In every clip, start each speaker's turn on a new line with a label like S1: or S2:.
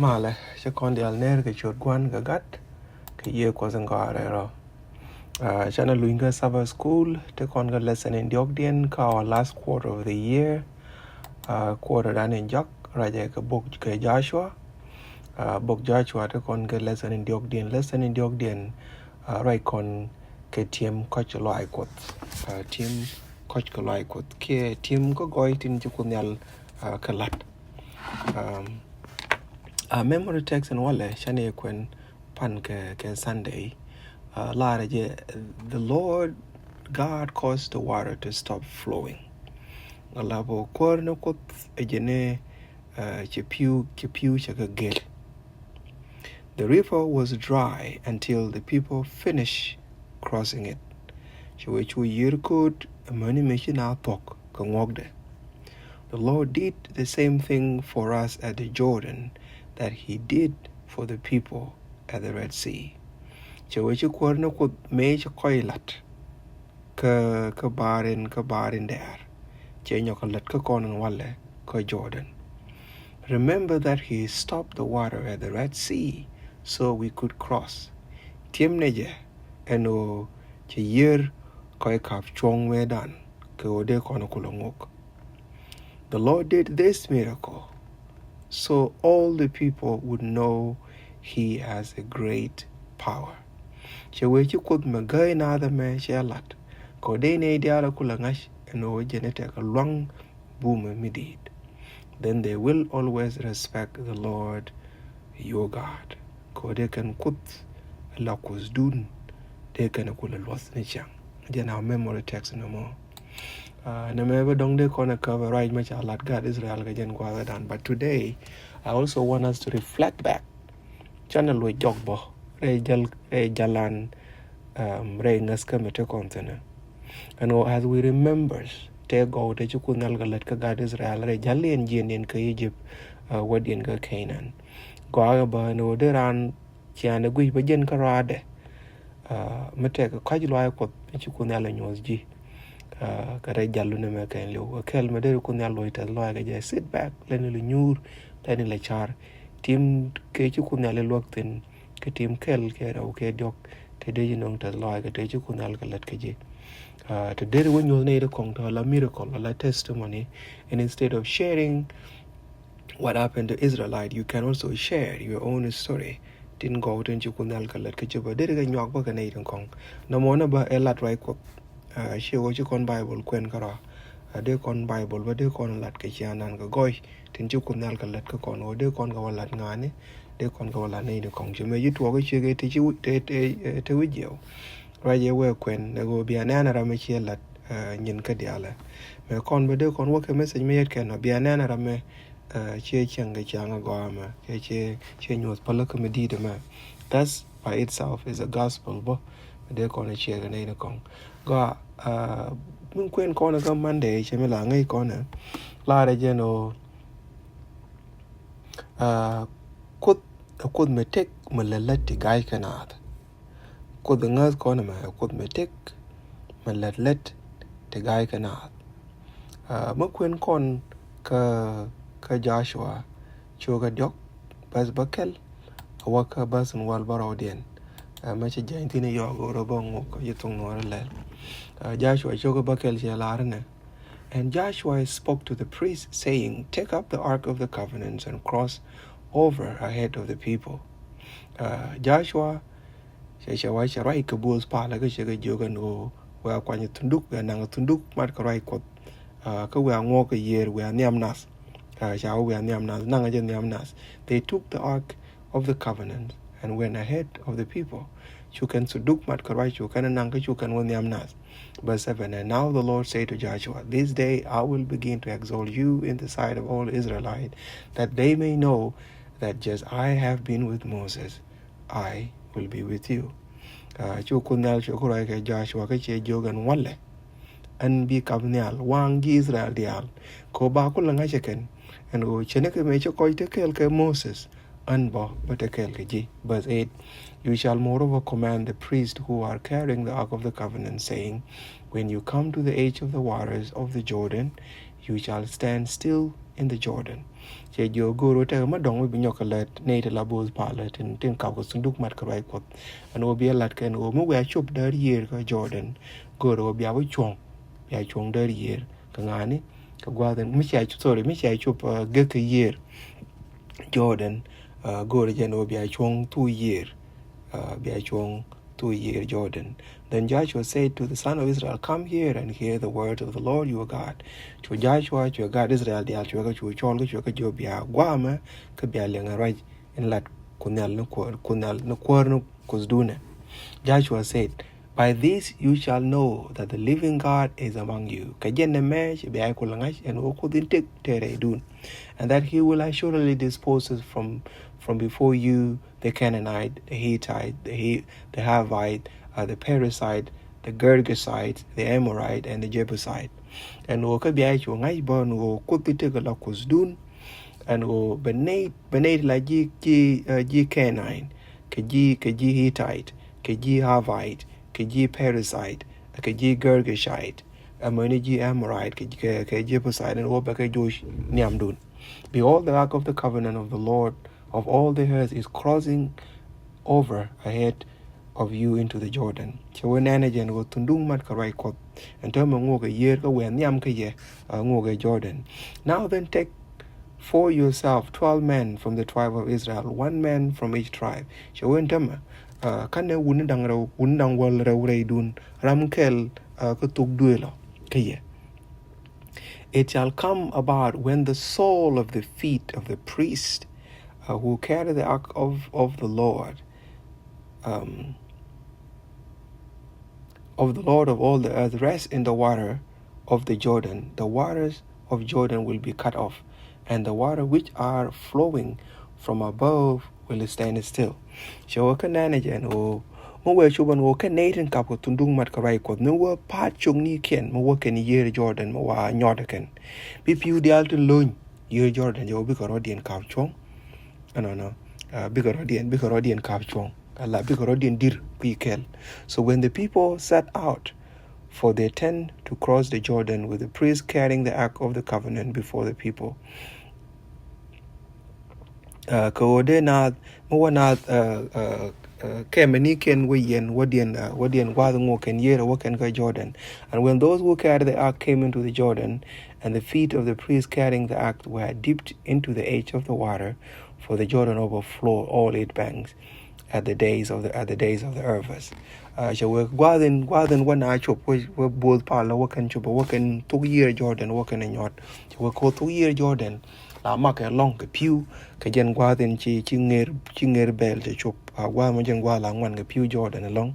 S1: Male, secondi al ner che churguan gagat, che ye kwazangare. Chana Luinga Sabbath School, take on the lesson in Diogdien, ka our last quarter of the year, quarter done in Jok, Raja ka book ke Joshua, book Joshua, take on the lesson in Diogdien, right con ke team coach lo aikot, team coach ko lo aikot, ke team ko goit in Jukunyal kalat. Memory text and wale, shani kwen pan ke Sunday. The Lord God caused the water to stop flowing. Alabo kwarno kot ejene chipiu chakagel. The river was dry until the people finished crossing it. Chiwechu yirkut mani meshina pok kangogde. The Lord did the same thing for us at the Jordan that he did for the people at the Red Sea. Chiwechu kwarno kot me chakoilat. Ka barin there. Chenyo ka let ka konon wale ka Jordan. Remember that he stopped the water at the Red Sea so we could cross. Tiemneje eno che year ka kap chong medan ka ode kono kulongok. The Lord did this miracle so all the people would know he has a great power. Che wechi kud magay na da me shelat. Ko de ne diara kulangash eno genete ka long boom midid. Then they will always respect the Lord your God. Ko de kan kut la dun de kan kula los ni chang. Then our memory text no more. Na mebe dong de kona cover right much alat God Israel ga jen kwa dan. But today I also want us to reflect back. Channel we jogbo re jalan re ngaska mete kontena. And as we remember, take out the Chukunal Galet God Israel, Jali and Jin ka Egypt, Wadian ka Canaan. Goagaba no deran Chiana Gui Bajan Karade, Mateka Kajula Kot Chukunal and Yosji, Kare Jalunamaka and Lu, a Kel Maderu Kunalo, Laga, sit back, Lenny Nur, Lenny Lachar, Tim Kechukunale looked in, Katim Kel, Kera, okay, Dok, Tedejinong Tazlaga, Tejukunal Galet Kaji. Today when you need a miracle, a testimony, and instead of sharing what happened to Israelite, you can also share your own story. Didn't go to Chukunal Kalat Kajuba, did it York Bakanadian Kong. No more about a lot right. She was you con Bible, Quen Kara, a day con Bible, but they con Lat Kachian and Goy, Tinchukunal Kalat Kakon, or they con go Lat Ngani, they con go Lanadi Kong. You may you talk with you get to video. Raja we kwen nego bianana rame chiela nyin kadiala me kon bede kon woke message me yet ken bianana rame che changa changa goama che nyos palaka medida ma. That's by itself is a gospel bo de kon che ga ne kon go mun kwen kon ga Monday che me la ngai kon la re jeno kud me tek me lelati gai kanat. Could the nurse corner my could me take my let the guy cannot. Mukwen con ka Joshua choga jok bas bakel a waka bas and wal barodian. Much a giant in a yog or a bong yitung or a lel. Joshua choga bakel jalarne. And Joshua spoke to the priest, saying, take up the ark of the covenant and cross over ahead of the people. Joshua Shawai Sharai Kabul's Pala Jogan go where Quanya Tunduk and Nangatunduk Matkarai Kot Kawang walk a year where Niamnas Shao where Niamnas Nangajan Niamnas. They took the ark of the covenant and went ahead of the people. Chukan Suduk Matkarai Chukan and Nanga Chukan won Niamnas. Verse 7. And now the Lord said to Joshua, this day I will begin to exalt you in the sight of all Israelites, that they may know that just I have been with Moses, I will be with you. Chukunal Chukurai ke Joshua ke che jogan wale. And be kabnial, wang Israel dial. Ko ba ko langa cheken. And go cheneke me chokoi te kel ke Moses. And bo but kel ke ji. Verse 8. You shall moreover command the priests who are carrying the ark of the covenant, saying, when you come to the edge of the waters of the Jordan, you shall stand still in the Jordan. Che jo guru te ma dong bi nyokalet ne te la bos pala tin ka ko sunduk mat ka rai ko an o bi lat ken o mo wa chup dar year ka Jordan guru bi awu chong ya chong dar year ka ngani ka gwaden mi cha sorry mi cha chup ge ka year Jordan guru jen o bi a chong 2 year bi a chong 2 year Jordan. Then Joshua said to the son of Israel, come here and hear the word of the Lord your God. To Joshua, your God Israel, the Alchua, to Chol, to Jobia, Guama, Kabia Lengaraj, in Lat Kunal no Corno Kuzdune. Joshua said, by this you shall know that the living God is among you. Kajene mesh biakulangash and okudintik teredun, and that he will assuredly dispose us from before you the Canaanite, the Hittite, the Havite, the Perizzite, the Girgashite, the Amorite, and the Jebusite. And okabiachu ngai bon okudintik kuzdun, and o benate la ji Canaanite, kaji Hittite, kaji Havite, kaji Perizzite, kaji Girgashite, Amoniji Amorite, kaji Jebusite, and Obaka Josh Niamdun. Behold, the ark of the covenant of the Lord of all the earth is crossing over ahead of you into the Jordan. Chawananajan go tundung mat karai kot, and term ngoga year go when yam kaye ngoga Jordan. Now then take for yourself 12 men from the tribe of Israel, 1 man from each tribe. Chawentama. Kane wundang wal dun ramkel kutuk duelo kaye. It shall come about when the sole of the feet of the priest who carry the ark of the Lord of all the earth rests in the water of the Jordan, the waters of Jordan will be cut off, and the water which are flowing from above will stand still. So kananajan o mo we chuban o kanaten kap ko tundung mat karai ko no wa pa chung ni ken mo wa ken year Jordan mo wa nyota ken bi piu dial to lun year Jordan yo bi ko rodien kap chung no bi ko rodien kap chung ala bi ko rodien dir bi kel. So when the people set out for they tend to cross the Jordan with the priest carrying the ark of the covenant before the people, coordinate kemeni ken wadien wading ken year woken ka Jordan. And when those who carried the ark came into the Jordan, and the feet of the priest carrying the ark were dipped into the edge of the water, for the Jordan overflowed all its banks at the days of the harvest. So we gwadin wana chop we both pala woken chop woken 2 year Jordan woken and yacht. So we call 2 year Jordan. La mak long ke pew ke jen gwadin chinger bel te chop gwa mo jen gwa la ngwan ke pew Jordan along.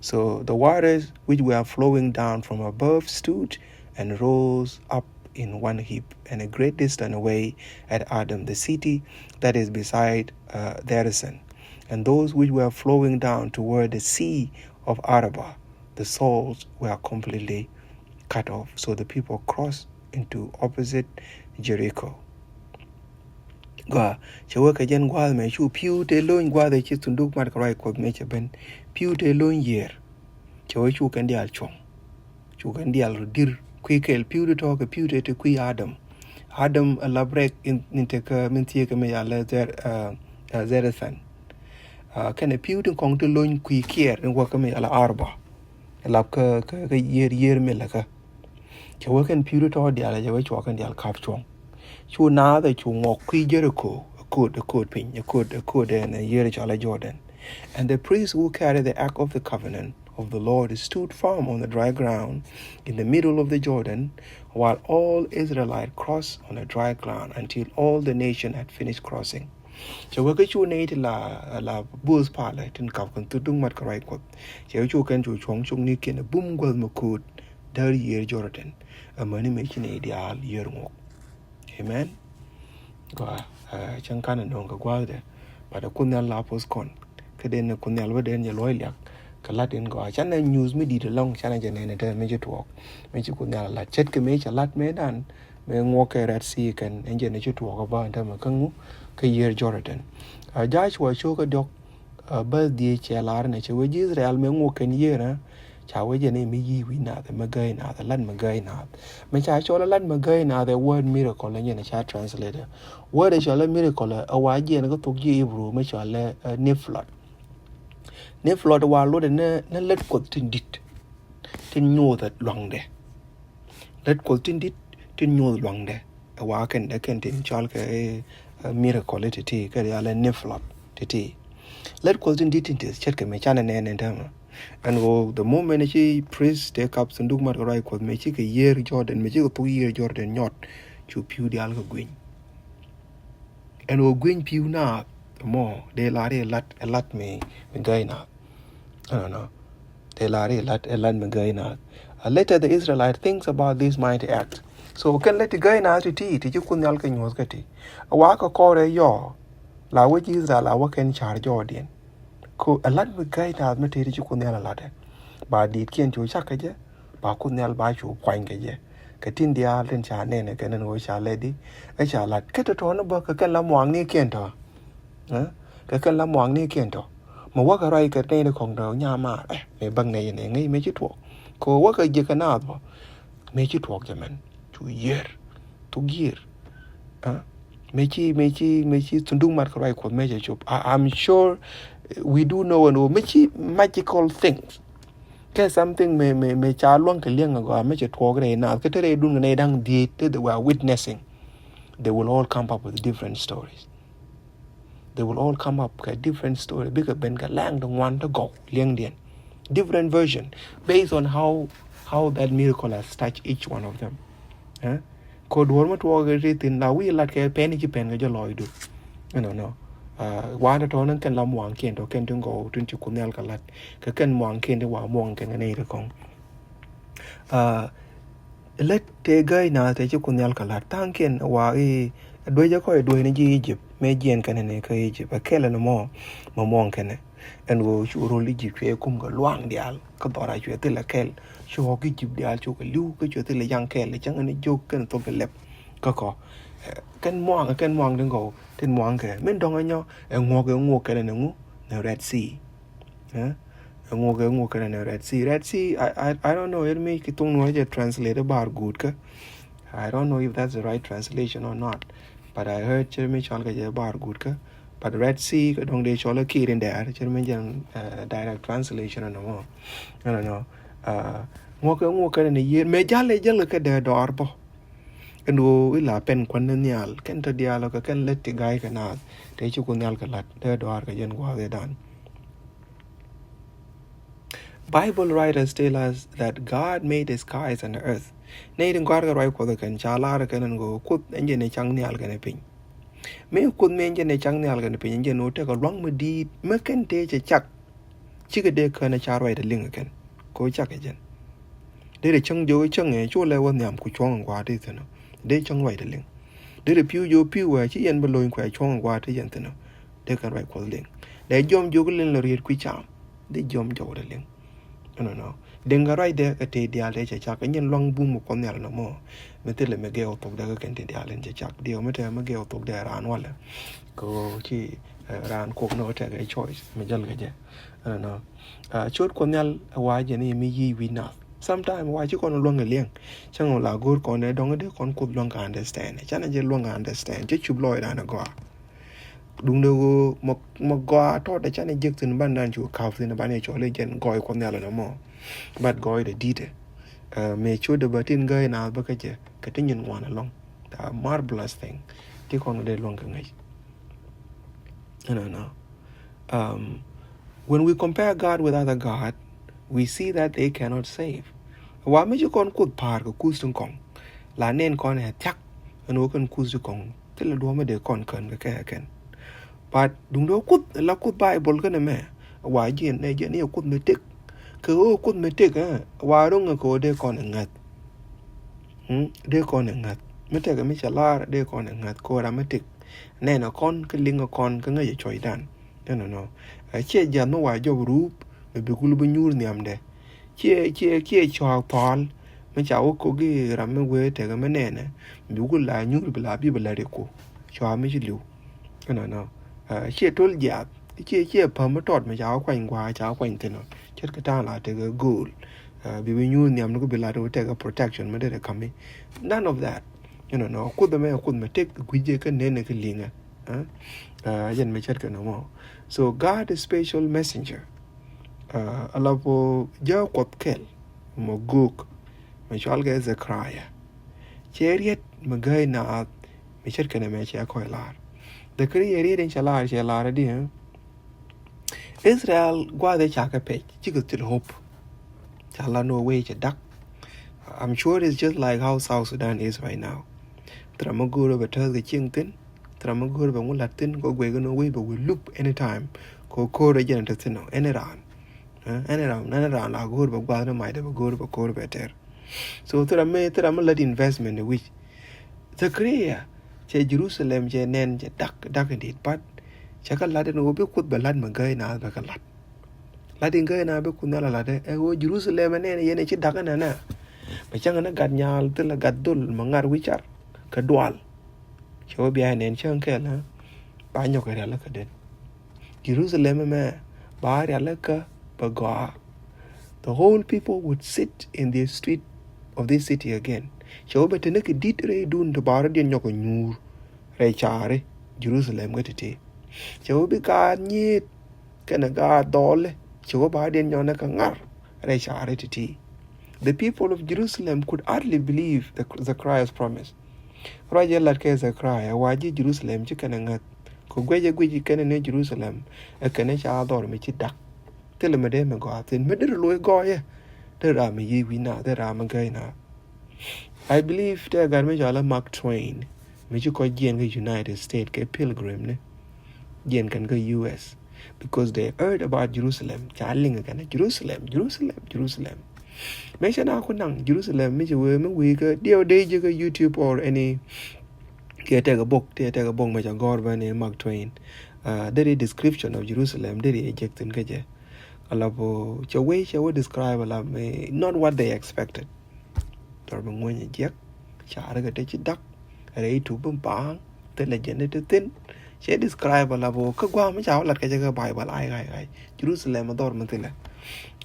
S1: So the waters which were flowing down from above stood and rose up in one heap, and a great distance away at Adam, the city that is beside Theresan. And those which were flowing down toward the sea of Arabah, the souls were completely cut off. So the people crossed into opposite Jericho. Gwa chewa ka jen gwa me chu piu te loin gwa de chi tunduk mar karai ko me che ben piu te loin year chewa chu kan dial chong chu kan dial dir kwi kel piu de to ka piu te kwi Adam labrek in te ka min tie ka me ya le zerethan kan e piu te kong te loin kwi kier en wa ka me ala arba lab ka year me la ka chewa kan piu to dial chewa chu kan dial kap chong chu na the chu ngok kwi Jericho a code pin a code and a year chala Jordan. And the priests who carried the ark of the covenant of the Lord stood firm on the dry ground in the middle of the Jordan, while all Israelites crossed on the dry ground until all the nation had finished crossing. So we get you need la bulls pala tin kap kan tudung mat karai kot. So chu kan chu chong chung ni ken bum gol makut dar year Jordan. A money making ideal year ngok. Amen. Go chan kana non ka gwalde pada kunyal la pos kon keden kunyal waden ye loylyak kalatin go chan news mi di long chan jane ne me jetwok me chi kunyal la chet ke me chalat me dan me ngoke rat si kan enje ne jetwok ba ndam kangu ka year Jordan. Joshua shoka dok birthday chelar ne che we Israel me ngoken year cha we je ne mi yi wi na the magai na the lan magai na me cha cho la lan magai na the word miracle la ne cha translator word cha la miracle a wa je ne ko to ji Hebrew me cha la niflot wa lo de ne let ko tin dit tin nyo that long de let ko tin dit tin nyo long de a wa ken de ken tin chal ke miracle ti ke ya la niflot ti let ko tin dit tin chet ke me cha ne ta and go the moment she priest take up sanduk mar ko ko me chi ke year Jordan me chi ko tu year Jordan nyot chu piu di al ko gwin and go gwin piu na mo de la re lat me gai na I don't know. They let me go na. Later the Israelite thinks about this mighty act. So can let the guy na to tea to you couldn't alk in was getty. A waka core yaw. La which Israel I work in charge Jordan. Co a lot with guy na me tea you couldn't alade. But did can't you chakaje? But couldn't al by you quangaje. Katin the alden cha nene can and wish our lady. I shall let get a ton of book a can lamwang near kento. Ka kan la muang ni kien to ma wa ka rai ka ne kong do nya ma me bang ne ne ngai me chi tuo ko wa ka je ka na bo me chi tuo ke men tu year me chi tundung mar ka rai ko me je chup I'm sure we do know and me chi magical things ke something me cha luang ke liang go me chi tuo ke na ka tere dun ne dang di they were witnessing they will all come up with different stories. They will all come up with a different story because Ben Galang don't want to go Liang Dian. Different version based on how that miracle has touched each one of them. Code warm to walk in now we like a penny pen with your lawyer do. I don't know. One at on can lam one can't or can't go to Kunel Galat. Can one can't do one can a kong. Let the guy now take you Kunel Galat. Tankin wa do you call it do in Egypt? Mejian kan ne ka Egypt a kele no mo mong kan and go chu ro Egypt e kum ga luang dial ka dora chu te la kel chu ho ki Egypt dial chu ka liu ka chu te la yang kel chang ne jok kan to ka lep ka ko kan mong den go tin mong ke men dong anyo e ngo ke ne ngu ne Red Sea ngo ke ne Red Sea I don't know it me ki tung no je translate bar good ka I don't know if that's the right translation or not. But I heard Jeremy Chalga bar good, but Red Sea don't they chola key in there, Jeremy direct translation and more. I don't know. Walk in a year, may jolly look at their door. And will a pen quannial, can't a dialogue, can let the guy can ask, take you kunalkalat, their door again while they're done. Bible writers tell us that God made the skies and the earth. Naden Garga right for the can chalar can and go cook engine a chang nial can a pin. May could mention a chang nial can a pin engine no take a long with deed, make and take a chuck. Chica de can a char right a ling again. Go chuck again. Did a chung joe chung a chola one yam could chong and guard it. They chung right a ling. Did a pew where she and below quite chong and guard it. They can write for the ling. They jump juggling the real quicham. They jump joe the ling. I don't know. Denga right there at the Aleja Chak and yen long boom upon the no more. Metele Miguel talk the can the Alenja Chak, the Ometa Miguel talk there and walla. Go chi ran cook no take a choice. Majalga. I don't know. Chot Cornell a wide and me ye we not. Sometime why you gonna long a ling. Changola good corner don't they con could longer understand. Chanaja longer understand. Just you blow it and a go. Đúng đâu mà goa thought the channel jigs in bandan you calf in a banage or legend goy cornell no more. But goy the detail. May show the batin guy in Albuquerque, continuing one along. The marvelous thing. Take on the longer night. I don't know. When we compare God with other God, we see that they cannot save. Why may you con could park a custom kong? La nen con a tack and open custom kong till a dome de con can. But don't know could la could Bible gonna me. Why jen near could me take. Ko could me take, why don't go de con and ngat? De con and ngat. Me take a michalar de con and ngat ko ramatic. Nen a con killing a con can a choy done. No. I cheer jan no why job roop, maybe cool be new niam de. Cheer chow paul. Mecha kogi ramme way take a manene. You could lie new be la people let it go. Chow me you. No. She told ya, Chia pama tot ma jaw kwany kwa jaw kwany tino chet ka ta la te ga goal bi we nyu nyam no bi la to te ga protection ma de kami none of that no ku da me tek guje ka ne ka linga yen me chet ka no mo. So God is special messenger alapo jaw kot kel mo guk ma chal ga Zechariah cheriet ma gai na me chet ka ne me che ko la the creator in chala di Israel gwa de chaka page chicken hope chala no way to duck. I'm sure it's just like how South Sudan is right now. Tramaguru better the chinkin, Tramaguru Latin, go no way, but we loop anytime. Go code again to thin, any round. Any round, I go to Guana might have a go to code better. So Tram let investment in which the Korea, che Jerusalem, che nen, che duck indeed, but Chaka Latin will be good, but Lad Magai now, like a lot. Latin guy na be kunala lade Jerusalem and any yene chi dagana na machanga gad nyal tila gadul mangar wichar kadwal cho behind en chanke la banyo ka la kaden Jerusalem me bar ya la ka baga the whole people would sit in the street of this city again cho be tene ke dit re dun to bar den nyoko nyur re chare Jerusalem gete cho be ka nyit kana ga dole the people of Jerusalem could hardly believe Zechariah's promise. Roger Latke Zechariah, Waji Jerusalem, Chikanangat, Kugwaja Guji Kanan Jerusalem, a Kanesha Ador Michidak. Tell a madame God, in Middle Goya, the Rami Yivina, the Ramagaina. I believe the Garmajala Mark Twain, Michuko Jen United States, pilgrim, Jen can go US. Because they heard about Jerusalem, Charling again, Jerusalem. Mention Jerusalem, we go, YouTube or any take a book, Major Gorban and Mark Twain. There is description of Jerusalem, there is eject in Gaja. Alabo, Chaway, shall describe not what they expected. Torbang when you jack, Charaga take it duck, a to bang, the legend to thin. She describe a labo, Kagwam, like a Bible, I, Jerusalem, a dormantilla.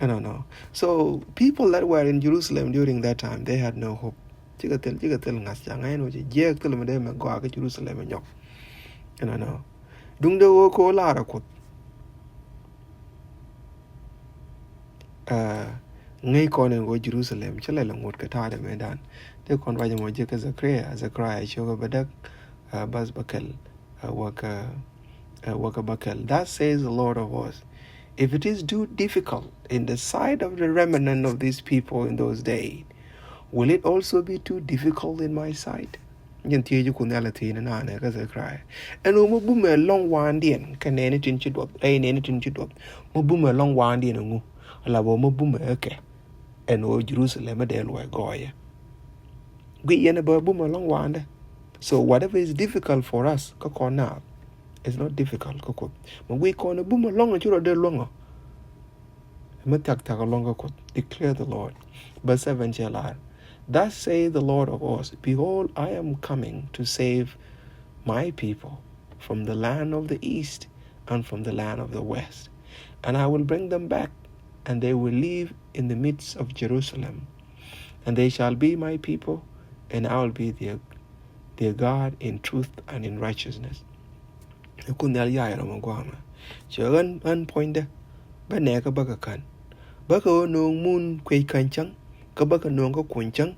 S1: I don't know. So, people that were in Jerusalem during that time, they had no hope. Chigatil us, young, I know, Jack Telemadem and go to Jerusalem and Yok. I don't know. Dung the Woko Lara quote. Ngay con and go Jerusalem, Chalalang would Katara Medan. They con Rajamo Jaka Zachariah, Sugar Badak, Bas Bakel. Waka Bakel. That says the Lord of hosts. If it is too difficult in the sight of the remnant of these people in those days, will it also be too difficult in my sight? And boom a long one dien can anything chit up, ain't anything chit up. Boom a long one dien, a labo boom okay. And oh Jerusalem a del where goya. We yen a boom a long one. So whatever is difficult for us, now, it's not difficult. But we call a boom along and you're longer. Declare the Lord. Verse 7 shall thus say the Lord of hosts, behold, I am coming to save my people from the land of the east and from the land of the west. And I will bring them back, and they will live in the midst of Jerusalem. And they shall be my people, and I will be their God in truth and in righteousness. Kunal Yaira Magwama. Chagan unpointed, Banaka Bakakan. Baka no moon quay kanchang, Kabaka nonga quinchang,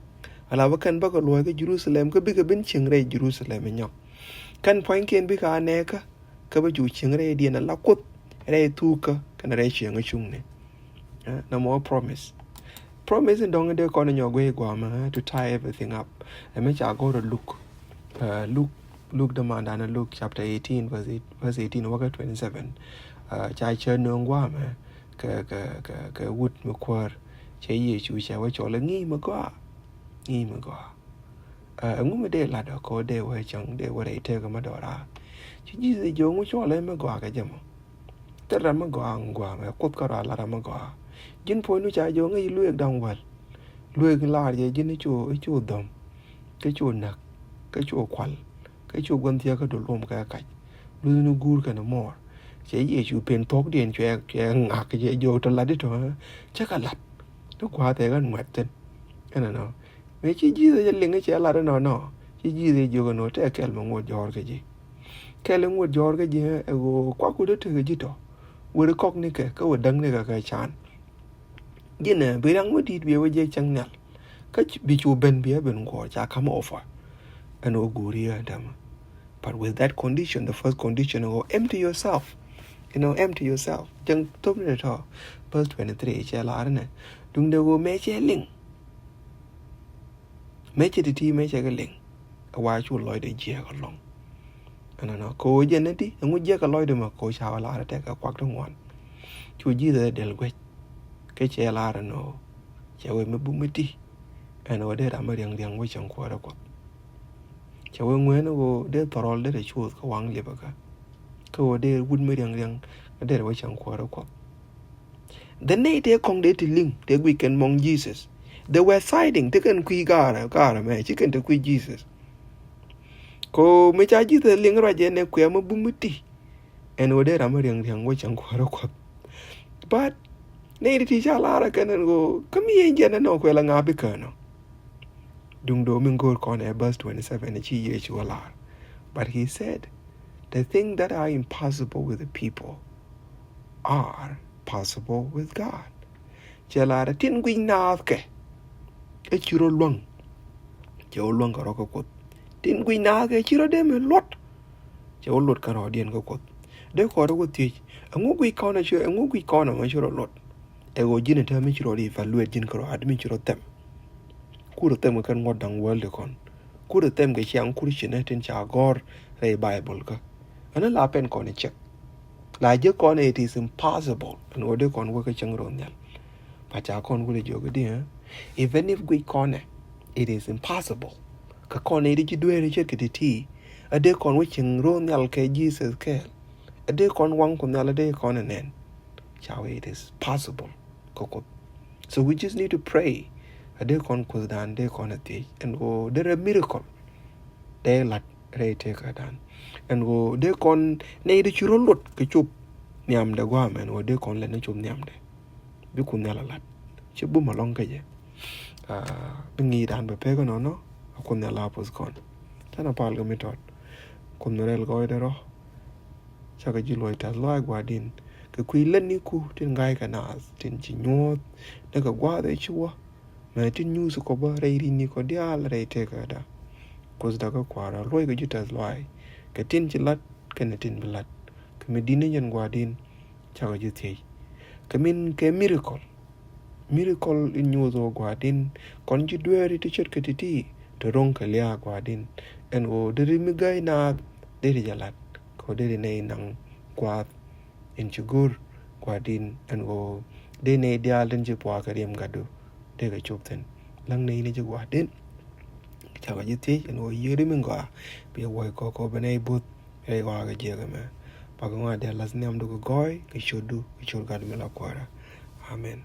S1: Alabakan Baka Loga Jerusalem, Kabika bin Chingre Jerusalem and Yok. Can point can be a neka, Kabaju Chingre Diana Lakut, Ray Tuka, can reach young chungne. No more promise. Promise and don't get on your way, Guama, to tie everything up. And make I go to look. Luke the man and Luke chapter 18 verse 18 work 27 chai chen no ngwa ma ka wood mkwar che yi chu cha wa cho la ngi ma go ngum de la do ko de wa chang de wa te ka ma do ra chi ji se jo ngu cho le ma go ka jam te ra ma go ngwa ma ko ka ra la ma go jin po nu cha jo ngi lu ek dang wal lu ek la je jin chu dom ke chu nak cái chỗ qual cái chỗ quan thiê cái đồ lom cái lu nu gur cái nó mor chế gì chú pen thuốc điện cho ngạc cái vô trong lá đi thôi chắc là lặt nó qua thế gần ngoặt chân cái nào nó mấy chỉ gì rồi liền cái chế là nó chỉ gì rồi vô cái nó thế cái mà ngồi giỏi cái là ngồi giỏi cái gì quá cú đó cái gì đó vừa được cóc này cái vừa đăng này cái chán gì nè bây giờ ngồi đi bây giờ chẳng nhặt cái bị chú bên bây bên ngồi chả come over and oguria them. But with that condition, the first condition, empty yourself. Empty yourself. Chẳng tốt nữa thôi. Verse 23, chế là này. Đừng để go mê chế linh. Mê chế đi mê chế cái linh. Why chú lôi để chế cái lòng. Nó cô dân ấy đi. Ngũ chế cái lôi để mà cô chào là ra cái quạt trong ngoan. Chú dì để del quét. Cái chế là nó. Chế với mê bụng mê đi. Nó để ra mê riêng với chẳng qua đâu quạt. Chế với nguyên nó để parol để chú cái quang liệp cả. Cái để vun mê riêng để với chẳng qua đâu quạt. The night they come to link the weekend among Jesus. They were siding, they can kui gara man, she can kui Jesus. Ko me cha Jesus ling raja ne kui ama bumuti. And ode rama yang which and quara. But nay teacher Lara can go, come here, Jenna no quella ngabicano. Dung domingo con verse 27 and she lar. But he said, the things that are impossible with the people are possible with God. Chala tin quy na ke e chiro luang jo luang ka ro ko tin quy na ke chiro de me lot jo lot ka ro dien ko de ko ro ti ngu quy ko na chiro ngu quy ko na ma chiro lot e go jine ta mi chiro ri evaluate jin ko admi chiro tem ku ro tem kan ngodang world kon ku ro tem ke chiang ku ri chine tin cha gor re bible ka ana la pen ko ni check la je ko it is impossible and ode kon wo ka chang ro nyal Pachakon will joke dear. Even if we corner, it is impossible. Kakone did you do a check at tea? A day con witching Ronal K. Jesus care. A day con one con a day con an end. Shall it is possible. Coco. So we just need to pray. A day con was done, day con a tea, and go there a miracle. They let Ray take her done. And go they con nay the churro lot, Kichup, Niam the Guaman, or they con Lenachum Niam de. Bikunyala lat che bu malong ka je bingi dan be pe ko no akunyala pos kon tana pal ga metot kunrel go de ro cha ga ji loy ta lo gwa din ke kui len ni ku tin gai ka nas tin chi nyot de ga gwa de chuo me tin nyu su ko ba re ri ni ko dial re te ka da kos da ga kwara loy ga ji ta loy ke tin chi lat ke ne tin blat ke me din yen gwa din cha ga ji te Kamin ke miracle in nyozo gwadin kon ji dueri ti chet ketiti to ron ka lia gwadin en o deri mi gai na deri jalat ko deri nei nang gwat in chugur gwadin en o de nei dial den ji pwa ka riem gadu de ga chopten lang nei ni ji gwadin cha ga ji ti en o yeri mi ngwa bi wo ko benai but e wa ga je ga me pagwa de las nem do goy ke shodu ke chol gad me la kwara amen.